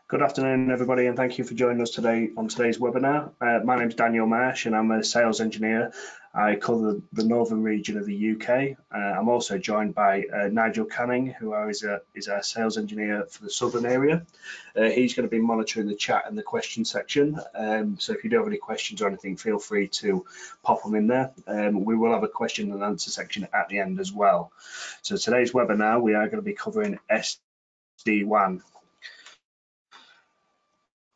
Good afternoon, everybody, and thank you for joining us today on today's webinar. My name is Daniel Marsh, and I'm a sales engineer. I cover the northern region of the UK. I'm also joined by Nigel Canning, who is our sales engineer for the southern area. He's going to be monitoring the chat and the question section. So if you do have any questions or anything, feel free to pop them in there. We will have a question and answer section at the end as well. So today's webinar, we are going to be covering SD-WAN.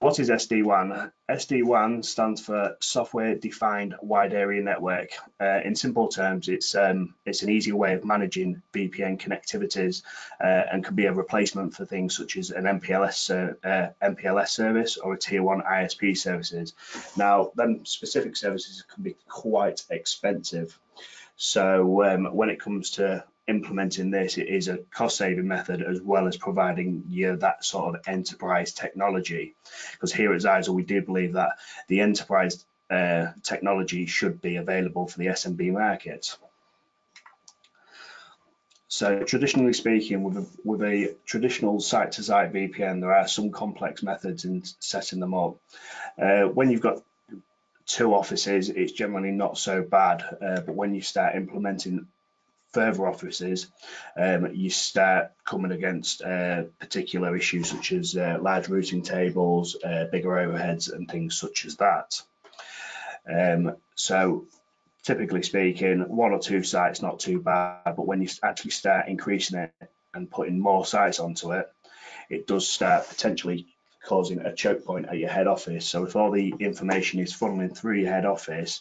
What is SD-WAN? SD-WAN stands for Software Defined Wide Area Network. In simple terms, it's an easy way of managing VPN connectivities and can be a replacement for things such as an MPLS service or a Tier 1 ISP services. Now, them specific services can be quite expensive. So when it comes to implementing this, it is a cost-saving method as well as providing you that sort of enterprise technology. Because here at Zyxel, we do believe that the enterprise technology should be available for the SMB market. So traditionally speaking, with a traditional site-to-site VPN, there are some complex methods in setting them up. When you've got two offices, it's generally not so bad, but when you start implementing further offices, you start coming against particular issues such as large routing tables, bigger overheads and things such as that. So typically speaking, one or two sites not too bad, but when you actually start increasing it and putting more sites onto it, it does start potentially causing a choke point at your head office. So if all the information is funneling through your head office,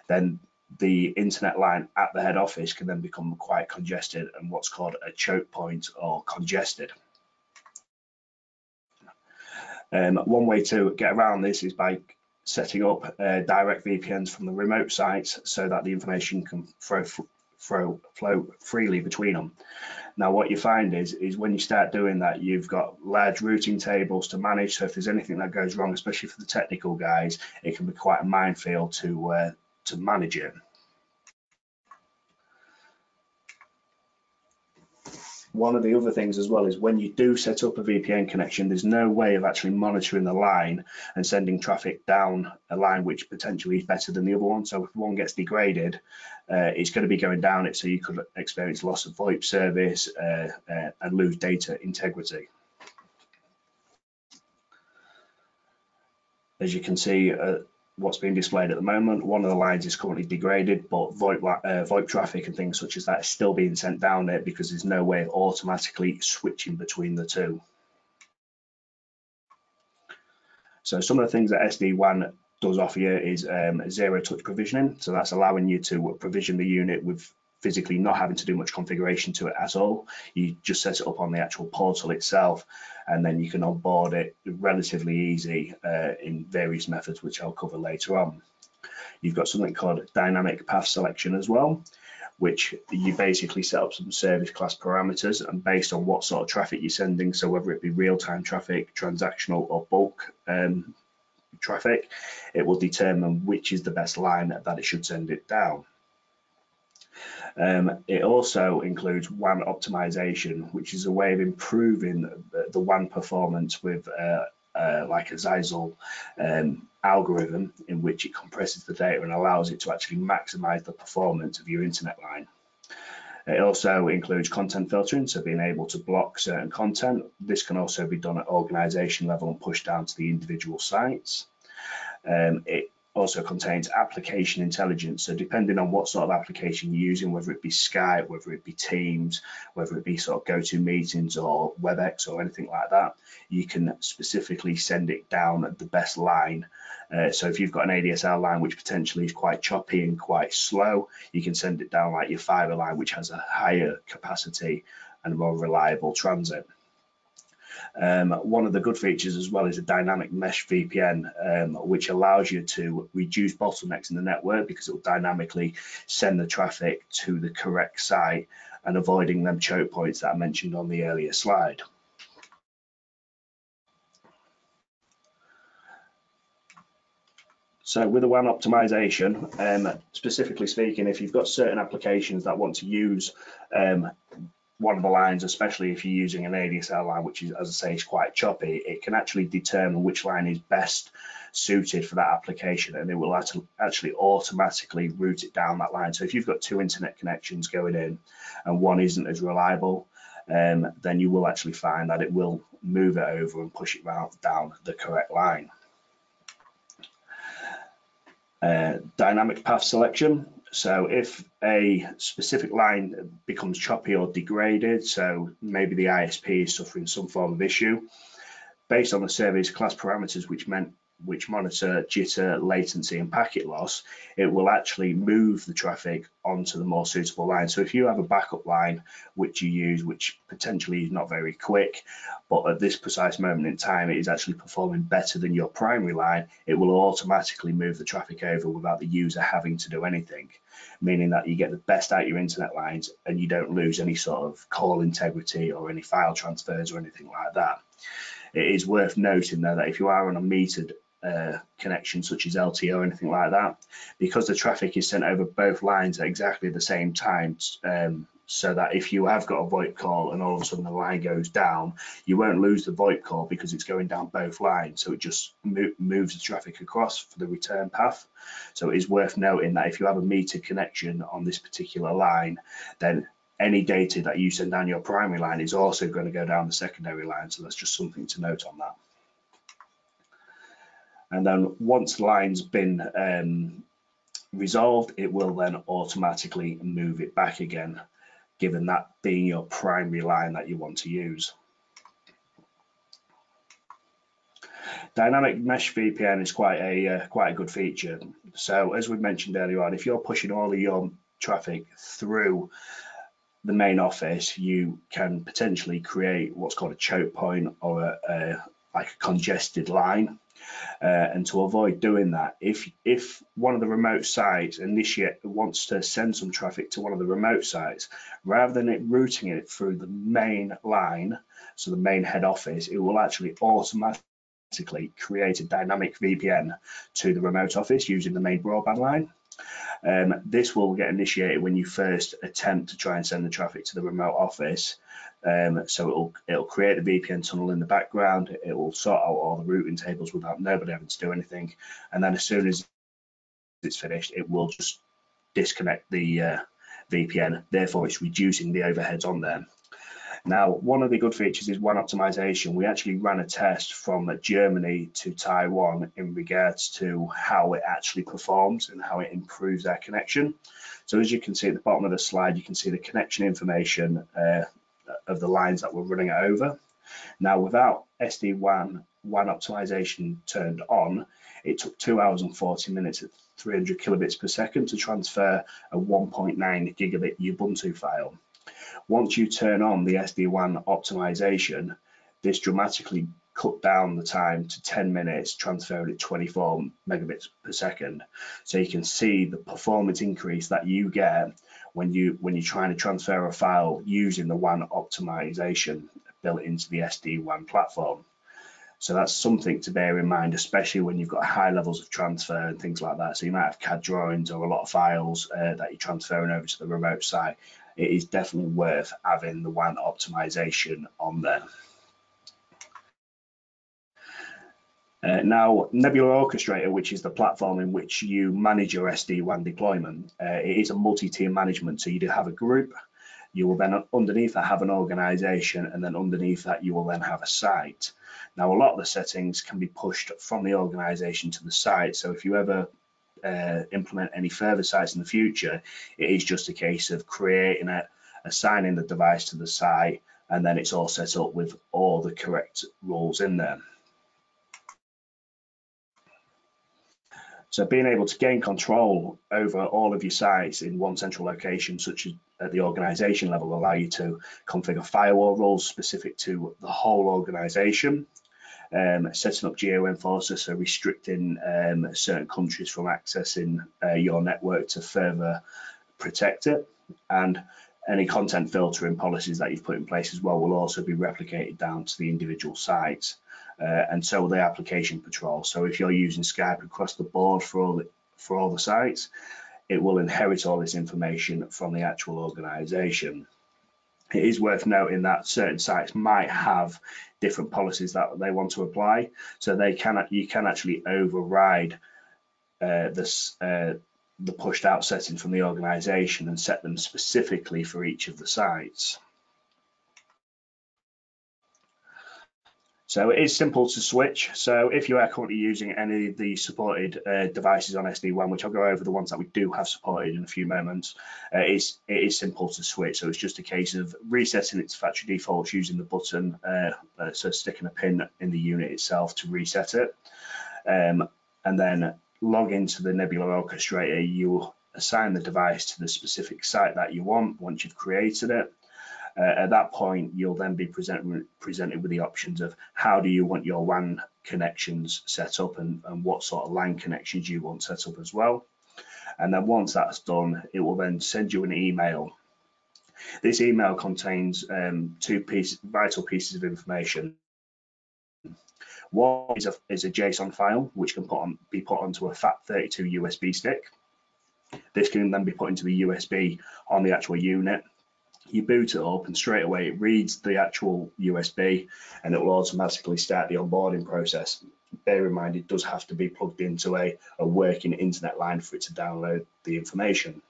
then the internet line at the head office can then become quite congested and what's called a choke point or congested. One way to get around this is by setting up direct VPNs from the remote sites so that the information can flow freely between them. Now what you find is when you start doing that, you've got large routing tables to manage, so if there's anything that goes wrong, especially for the technical guys, it can be quite a minefield to manage it. One of the other things as well is when you do set up a VPN connection, there's no way of actually monitoring the line and sending traffic down a line which potentially is better than the other one. So if one gets degraded, it's going to be going down it, so you could experience loss of VoIP service and lose data integrity. As you can see, what's being displayed at the moment, one of the lines is currently degraded, but VoIP traffic and things such as that is still being sent down there because there's no way of automatically switching between the two. So some of the things that SD-WAN does offer you is zero touch provisioning. So that's allowing you to provision the unit with physically not having to do much configuration to it at all. You just set it up on the actual portal itself, and then you can onboard it relatively easy in various methods, which I'll cover later on. You've got something called dynamic path selection as well, which you basically set up some service class parameters, and based on what sort of traffic you're sending, so whether it be real-time traffic, transactional or bulk traffic, it will determine which is the best line that it should send it down. It also includes WAN optimization, which is a way of improving the WAN performance with like a Zyxel algorithm in which it compresses the data and allows it to actually maximize the performance of your internet line. It also includes content filtering, so being able to block certain content. This can also be done at organization level and pushed down to the individual sites. It also contains application intelligence, so depending on what sort of application you're using, whether it be Skype, whether it be Teams, whether it be sort of GoToMeetings or WebEx or anything like that, you can specifically send it down at the best line. So if you've got an ADSL line which potentially is quite choppy and quite slow, you can send it down like your fiber line, which has a higher capacity and a more reliable transit. One of the good features as well is a dynamic mesh VPN, which allows you to reduce bottlenecks in the network because it will dynamically send the traffic to the correct site and avoiding them choke points that I mentioned on the earlier slide. So with the WAN optimization, specifically speaking, if you've got certain applications that want to use one of the lines, especially if you're using an ADSL line, which is, as I say, is quite choppy, it can actually determine which line is best suited for that application, and it will actually automatically route it down that line. So if you've got two internet connections going in and one isn't as reliable, then you will actually find that it will move it over and push it down the correct line. Dynamic path selection. So if a specific line becomes choppy or degraded, so maybe the ISP is suffering some form of issue, based on the service class parameters which monitor jitter, latency and packet loss, it will actually move the traffic onto the more suitable line. So if you have a backup line which you use, which potentially is not very quick, but at this precise moment in time it is actually performing better than your primary line, it will automatically move the traffic over without the user having to do anything, meaning that you get the best out of your internet lines and you don't lose any sort of call integrity or any file transfers or anything like that. It is worth noting though that if you are on a metered connection such as LTE or anything like that, because the traffic is sent over both lines at exactly the same time, so that if you have got a VoIP call and all of a sudden the line goes down, you won't lose the VoIP call because it's going down both lines, so it just moves the traffic across for the return path. So it is worth noting that if you have a metered connection on this particular line, then any data that you send down your primary line is also going to go down the secondary line, so that's just something to note on that. And then once the line's been resolved, it will then automatically move it back again, given that being your primary line that you want to use. Dynamic mesh VPN is quite a good feature. So as we mentioned earlier on, if you're pushing all of your traffic through the main office, you can potentially create what's called a choke point or like a congested line. And to avoid doing that, if one of the remote sites wants to send some traffic to one of the remote sites, rather than it routing it through the main line, so the main head office, it will actually automatically create a dynamic VPN to the remote office using the main broadband line. This will get initiated when you first attempt to try and send the traffic to the remote office. So it'll create a VPN tunnel in the background. It will sort out all the routing tables without nobody having to do anything. And then as soon as it's finished, it will just disconnect the VPN. Therefore, it's reducing the overheads on there. Now, one of the good features is WAN optimization. We actually ran a test from Germany to Taiwan in regards to how it actually performs and how it improves their connection. So as you can see at the bottom of the slide, you can see the connection information of the lines that we're running it over. Now, without SD-WAN WAN optimization turned on, it took 2 hours and 40 minutes at 300 kilobits per second to transfer a 1.9 gigabit Ubuntu file. Once you turn on the SD-WAN optimization, this dramatically cut down the time to 10 minutes, transferring at 24 megabits per second. So you can see the performance increase that you get when you're trying to transfer a file using the WAN optimization built into the SD-WAN platform. So that's something to bear in mind, especially when you've got high levels of transfer and things like that. So you might have CAD drawings or a lot of files that you're transferring over to the remote site. It is definitely worth having the WAN optimization on there. Now, Nebula Orchestrator, which is the platform in which you manage your SD-WAN deployment, it is a multi-tier management. So you do have a group, you will then underneath that have an organization, and then underneath that you will then have a site. Now, a lot of the settings can be pushed from the organization to the site. So if you ever implement any further sites in the future, it is just a case of creating assigning the device to the site, and then it's all set up with all the correct rules in there. So being able to gain control over all of your sites in one central location, such as at the organization level, will allow you to configure firewall rules specific to the whole organization, setting up geo-enforcer, so restricting certain countries from accessing your network to further protect it, and any content filtering policies that you've put in place as well will also be replicated down to the individual sites. And so will the application patrol. So if you're using Skype across the board for all the sites, it will inherit all this information from the actual organization. it is worth noting that certain sites might have different policies that they want to apply, so you can actually override the pushed out settings from the organization and set them specifically for each of the sites. So it is simple to switch. So if you are currently using any of the supported devices on SD-WAN, which I'll go over the ones that we do have supported in a few moments, it is simple to switch. So it's just a case of resetting its factory defaults using the button, so sticking a pin in the unit itself to reset it. And then log into the Nebula Orchestrator. You will assign the device to the specific site that you want once you've created it. At that point, you'll then be presented with the options of how do you want your WAN connections set up and what sort of LAN connections you want set up as well. And then once that's done, it will then send you an email. This email contains two vital pieces of information. One is a JSON file, which can be put onto a FAT32 USB stick. This can then be put into the USB on the actual unit. You boot it up and straight away it reads the actual USB and it will automatically start the onboarding process. Bear in mind, it does have to be plugged into a working internet line for it to download the information.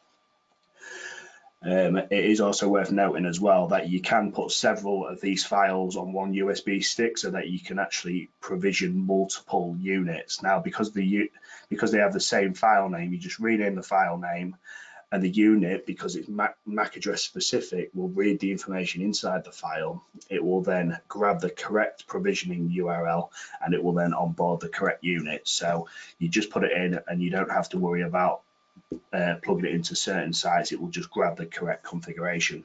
It is also worth noting as well that you can put several of these files on one USB stick so that you can actually provision multiple units. Now, because they have the same file name, you just rename the file name, and the unit, because it's MAC address specific, will read the information inside the file. It will then grab the correct provisioning URL and it will then onboard the correct unit. So you just put it in and you don't have to worry about plugging it into certain sites. It will just grab the correct configuration.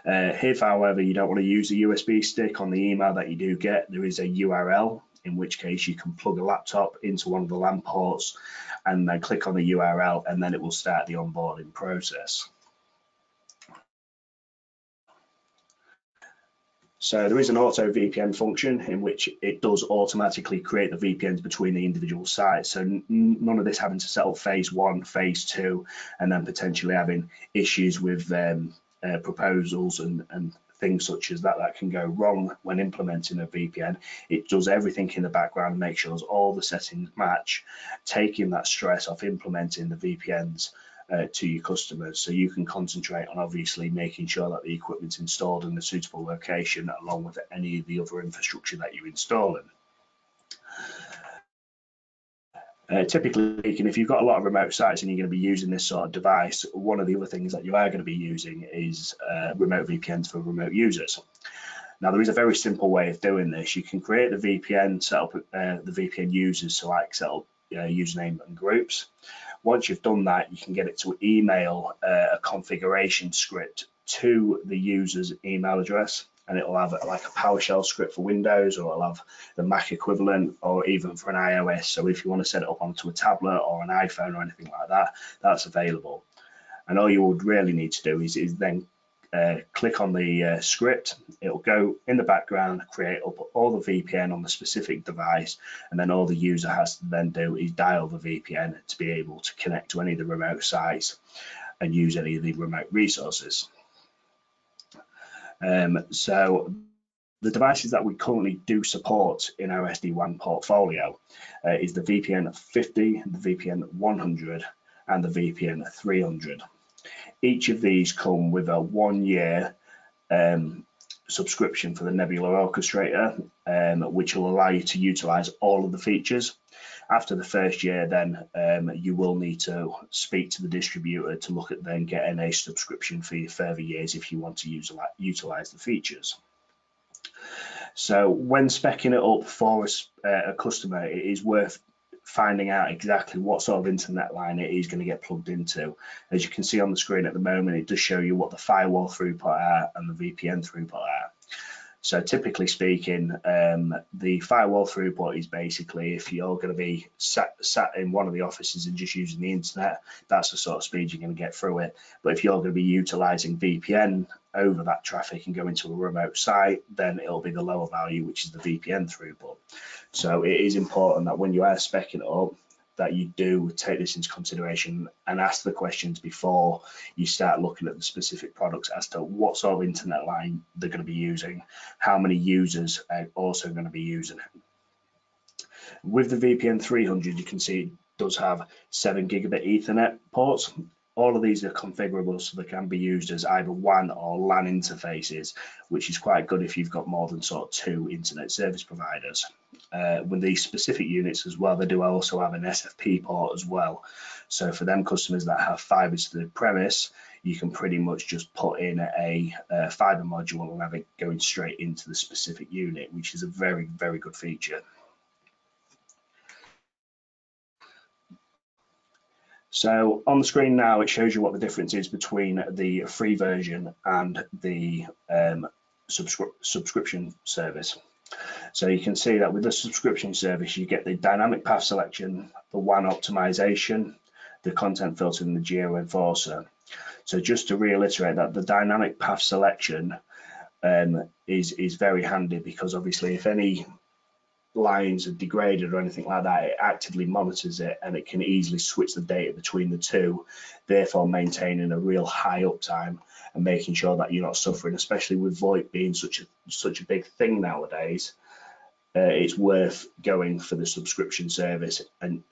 If, however, you don't want to use a USB stick, on the email that you do get, there is a URL, in which case you can plug a laptop into one of the LAN ports and then click on the URL, and then it will start the onboarding process. So there is an auto VPN function in which it does automatically create the VPNs between the individual sites. So none of this having to set up phase 1, phase 2, and then potentially having issues with proposals and things such as that can go wrong when implementing a VPN. It does everything in the background, make sure all the settings match, taking that stress off implementing the VPNs to your customers, so you can concentrate on obviously making sure that the equipment's installed in a suitable location along with any of the other infrastructure that you're installing. Typically speaking, if you've got a lot of remote sites and you're going to be using this sort of device, one of the other things that you are going to be using is remote VPNs for remote users. Now, there is a very simple way of doing this. You can create the VPN, set up the VPN users, so like set up username and groups. Once you've done that, you can get it to email a configuration script to the user's email address, and it'll have like a PowerShell script for Windows, or it'll have the Mac equivalent, or even for an iOS. So if you want to set it up onto a tablet or an iPhone or anything like that, that's available. And all you would really need to do is then click on the script. It'll go in the background, create up all the VPN on the specific device, and then all the user has to then do is dial the VPN to be able to connect to any of the remote sites and use any of the remote resources. So the devices that we currently do support in our SD-WAN portfolio is the VPN 50, the VPN 100, and the VPN 300. Each of these come with a 1-year subscription for the Nebula Orchestrator, which will allow you to utilize all of the features. After the first year, then you will need to speak to the distributor to look at then getting a subscription for further years if you want to utilize the features. So when speccing it up for a customer, it is worth finding out exactly what sort of internet line it is going to get plugged into. As you can see on the screen at the moment, it does show you what the firewall throughput are and the VPN throughput are. So typically speaking, the firewall throughput is basically if you're going to be sat in one of the offices and just using the internet, that's the sort of speed you're going to get through it. But if you're going to be utilizing VPN over that traffic and going to a remote site, then it'll be the lower value, which is the VPN throughput. So it is important that when you are speccing it up, that you do take this into consideration and ask the questions before you start looking at the specific products as to what sort of internet line they're going to be using, how many users are also going to be using it. With the VPN 300, you can see it does have 7 gigabit Ethernet ports. All of these are configurable so they can be used as either WAN or LAN interfaces, which is quite good if you've got more than sort of 2 internet service providers. With these specific units as well, they do also have an SFP port as well. So for them customers that have fiber to the premise, you can pretty much just put in a fiber module and have it going straight into the specific unit, which is a very, very good feature. So on the screen now, it shows you what the difference is between the free version and the subscription service. So you can see that with the subscription service, you get the dynamic path selection, the WAN optimization, the content filter, and the geo enforcer. So just to reiterate that the dynamic path selection is very handy, because obviously if any lines are degraded or anything like that, it actively monitors it and it can easily switch the data between the two, therefore maintaining a real high uptime and making sure that you're not suffering, especially with VoIP being such a big thing nowadays. It's worth going for the subscription service and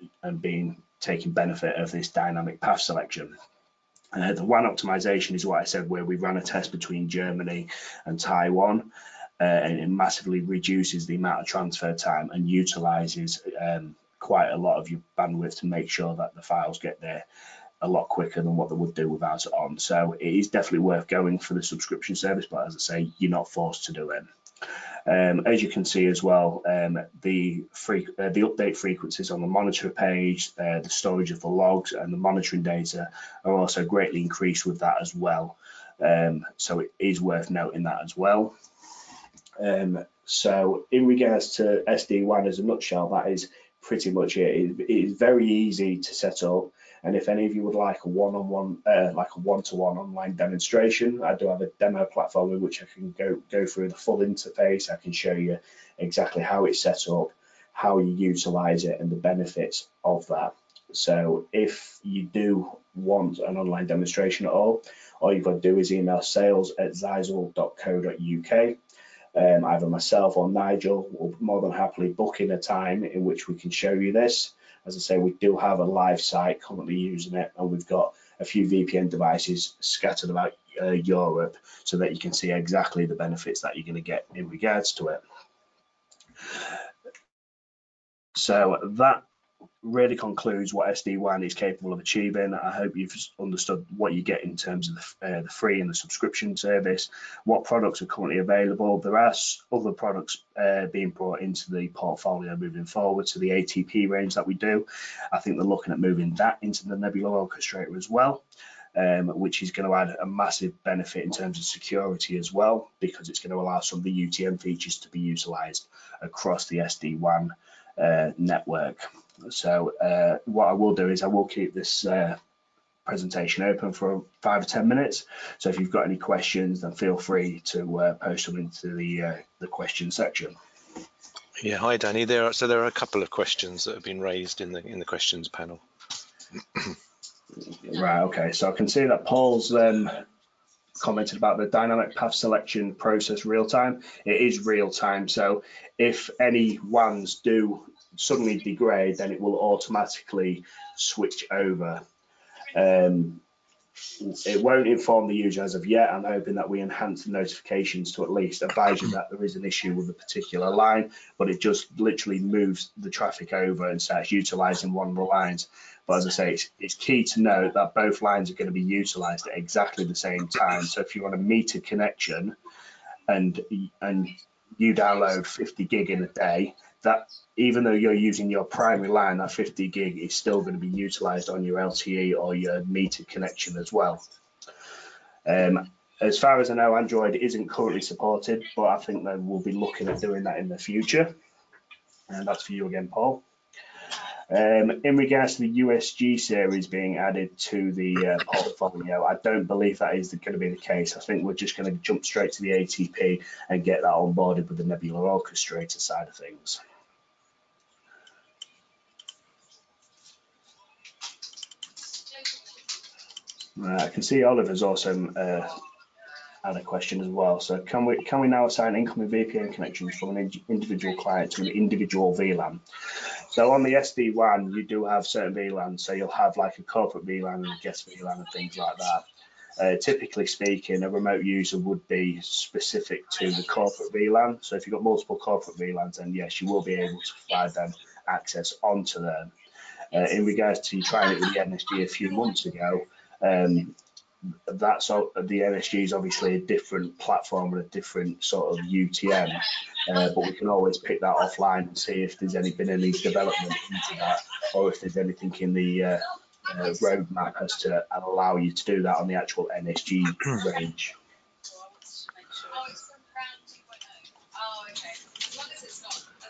taking benefit of this dynamic path selection. The WAN optimization is what I said, where we ran a test between Germany and Taiwan. And it massively reduces the amount of transfer time and utilizes quite a lot of your bandwidth to make sure that the files get there a lot quicker than what they would do without it on. So it is definitely worth going for the subscription service, but as I say, you're not forced to do it. As you can see as well, the update frequencies on the monitor page, the storage of the logs and the monitoring data are also greatly increased with that as well. So it is worth noting that as well. So in regards to SD-WAN as a nutshell, that is pretty much it. It is very easy to set up, and if any of you would like a one-to-one online demonstration, I do have a demo platform in which I can go through the full interface. I can show you exactly how it's set up, how you utilize it, and the benefits of that. So if you do want an online demonstration at all you've got to do is email sales@zyxel.co.uk. Either myself or Nigel will more than happily book in a time in which we can show you this. As I say, we do have a live site currently using it, and we've got a few VPN devices scattered about Europe so that you can see exactly the benefits that you're going to get in regards to it. So that really concludes what SD-WAN is capable of achieving. I hope you've understood what you get in terms of the free and the subscription service, what products are currently available. There are other products being brought into the portfolio moving forward, to the ATP range that we do. I think they're looking at moving that into the Nebula Orchestrator as well, which is going to add a massive benefit in terms of security as well, because it's going to allow some of the UTM features to be utilized across the SD-WAN network. So what I will do is I will keep this presentation open for 5 or 10 minutes. So if you've got any questions, then feel free to post them into the question section. Yeah, hi Danny. There are a couple of questions that have been raised in the questions panel. Right. Okay. So I can see that Paul's commented about the dynamic path selection process real time. It is real time. So if any WANs do suddenly degrade, then it will automatically switch over. It won't inform the user as of yet. I'm hoping that we enhance the notifications to at least advise you that there is an issue with a particular line, but it just literally moves the traffic over and starts utilizing one of the lines. But as I say, it's key to note that both lines are going to be utilized at exactly the same time. So if you want a metered connection and you download 50 gig in a day, that even though you're using your primary line, that 50 gig is still going to be utilized on your LTE or your metered connection as well. As far as I know, Android isn't currently supported, but I think they will be looking at doing that in the future. And that's for you again, Paul. In regards to the USG series being added to the portfolio, I don't believe that is going to be the case. I think we're just going to jump straight to the ATP and get that onboarded with the Nebula Orchestrator side of things. I can see Oliver's also had a question as well. So can we now assign incoming VPN connections from an individual client to an individual VLAN? So on the SD-WAN, you do have certain VLANs. So you'll have like a corporate VLAN and a guest VLAN and things like that. Typically speaking, a remote user would be specific to the corporate VLAN. So if you've got multiple corporate VLANs, then yes, you will be able to provide them access onto them. In regards to trying it with the NSG a few months ago, that's the NSG is obviously a different platform and a different sort of UTM, but we can always pick that offline and see if there's been any development into that, or if there's anything in the roadmap as to allow you to do that on the actual NSG range.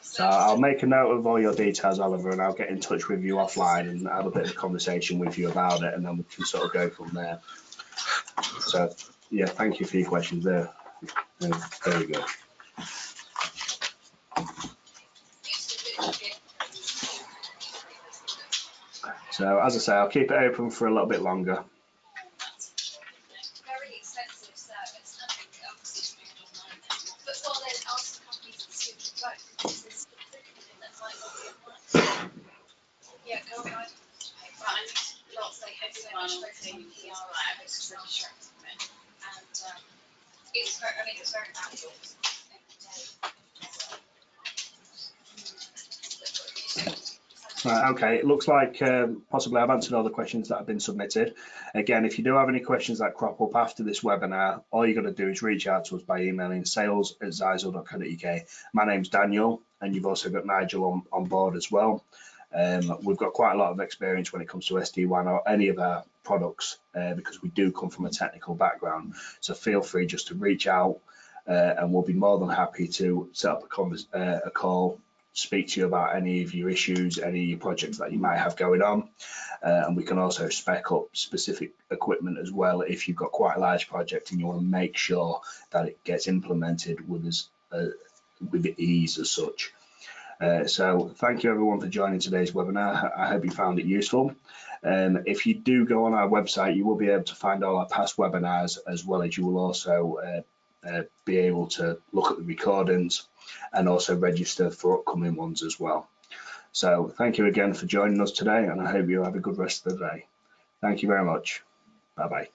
So I'll make a note of all your details, Oliver, and I'll get in touch with you offline and have a bit of a conversation with you about it, and then we can sort of go from there. So yeah, thank you for your questions there. There we go. So as I say, I'll keep it open for a little bit longer. Right, okay, it looks like possibly I've answered all the questions that have been submitted. Again, if you do have any questions that crop up after this webinar, all you're going to do is reach out to us by emailing sales@zyxel.co.uk. My name's Daniel, and you've also got Nigel on board as well. We've got quite a lot of experience when it comes to SD-WAN or any of our products because we do come from a technical background. So feel free just to reach out and we'll be more than happy to set up a call, speak to you about any of your issues, any of your projects that you might have going on. And we can also spec up specific equipment as well if you've got quite a large project and you want to make sure that it gets implemented with ease as such. So thank you everyone for joining today's webinar. I hope you found it useful. If you do go on our website, you will be able to find all our past webinars, as well as you will also be able to look at the recordings and also register for upcoming ones as well. So thank you again for joining us today, and I hope you have a good rest of the day. Thank you very much. Bye-bye.